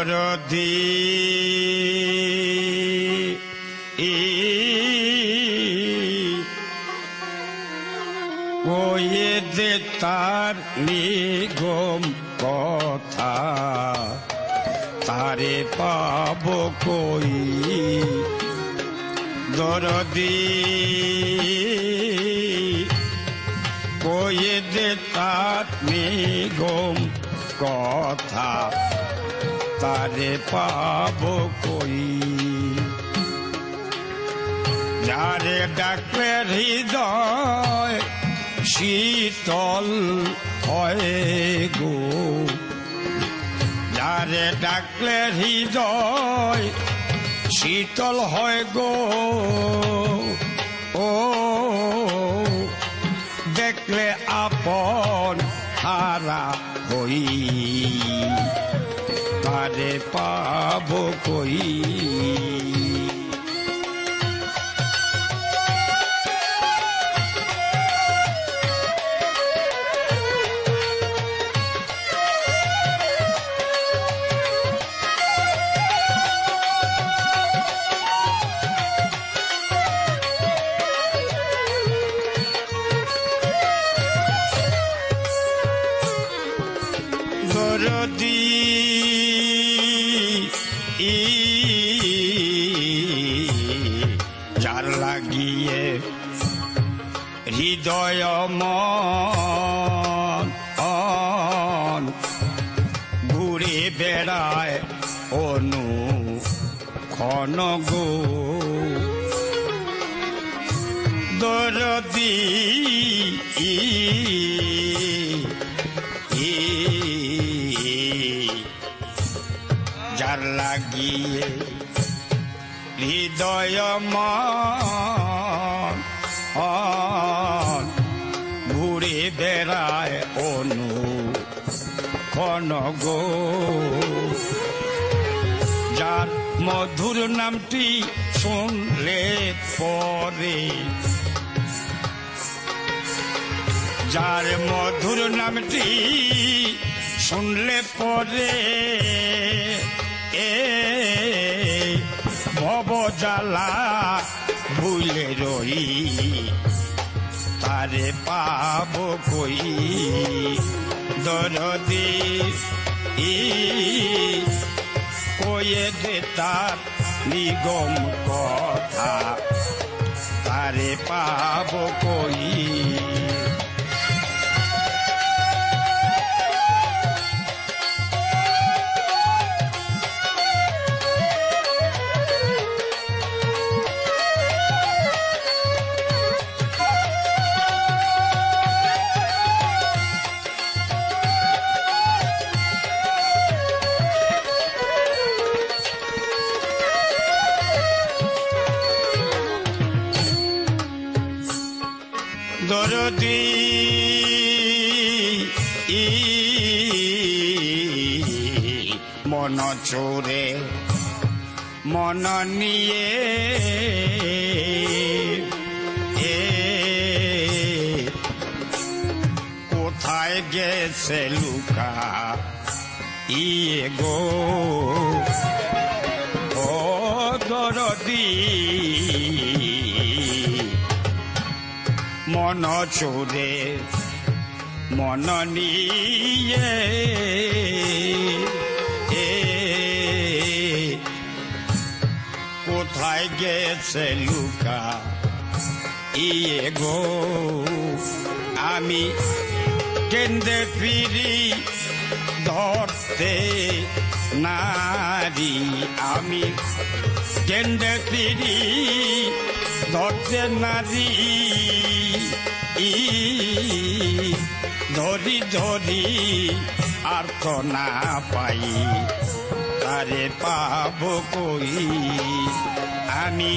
দরদি কয়ে দে তার নিগম কথা, তারে পাব কই। দরদি কয়ে দে তার নিগম কথা, তারে পাব কই। যারে ডাকলে হৃদয় শীতল হয় গো, যারে ডাকলে হৃদয় শীতল হয় গো। ও দেখলে আপন হারা হই, তারে পাব কই। দরদি যার লাগিয়ে হৃদয় মন ঘুরে বেড়ায় অনু ক্ষণ গো। দরদি যার লাগিয়ে হৃদয় মন ঘুরে বেড়ায় অনু ক্ষণ গো। যার মধুর নামটি শুনলে পরে, যার মধুর নামটি শুনলে পরে ভব জ্বালা ভুলে রই, তারে পাব কই। দরদি কয়ে দে তার নিগম কথা, তারে পাব কই। দরদি মন চোরে মন নিয়ে কোথায় গেছে লুকা ইয়ে গো। ও দরদি মন চোরে মন নিয়ে কোথায় গেছে লুকা ইয়ে গো। আমি কেন্দ্রে ফিরি ধরতে নারী, আমি কেন্দ্রে ফিরি ধরতে নারী। ধরি ধরি আর তো না পাই, তারে পাব কই। আমি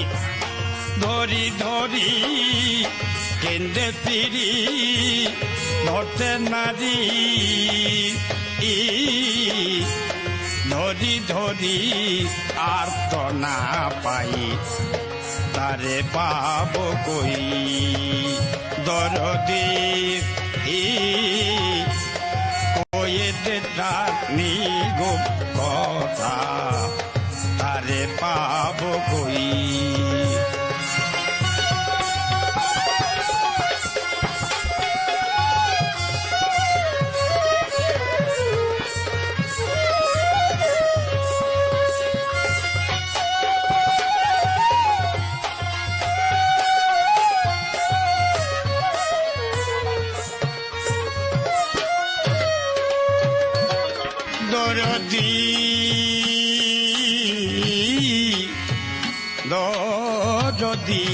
ধরি ধরি কেন্দ্রে ফিরি ধরতে নারী, ধরি ধরি আর তো না পাই, তারে পাব কই। দরদি কয়ে দে তার নিগম কথা তারে পাবো কই দরদি দরদি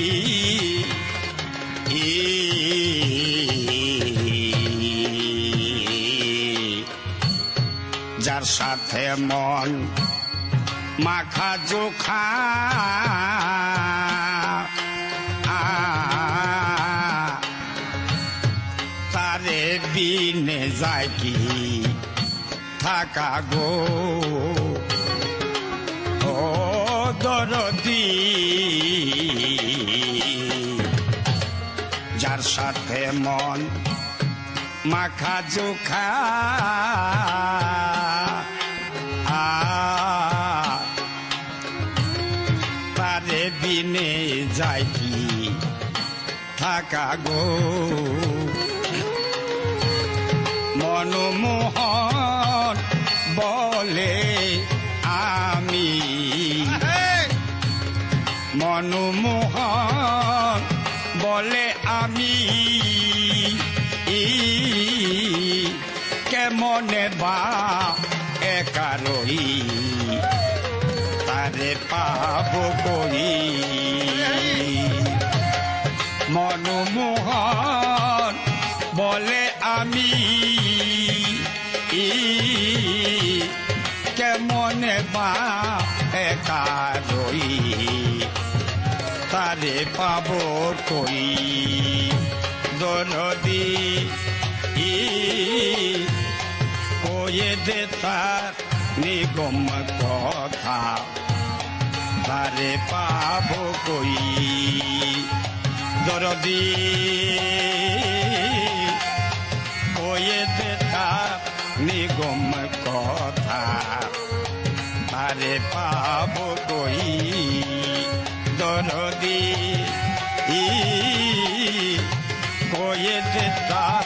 যার সাথে মন মাখা জোখা তারে বিনে যায় কি থাকা গো ও দরদি যার সাথে মন মাখা জোখা তারে বিনে যায় কি থাকা গো মনমোহন বলে আমি মনমোহন বলে আমি কেমনে বা একা রই তারে পাবো কই মনমোহন বলে আমি কেমনে বা একা রই তারে পাবো কই দরদি কয়ে দে তার নিগম কথা তারে পাবো কই দরদি কয়ে দে তার নিগম কথা তারে পাবো কই দরদি কয়ে দে তার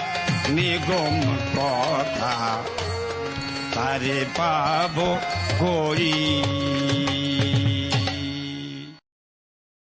নিগম কথা তারে পাবো কই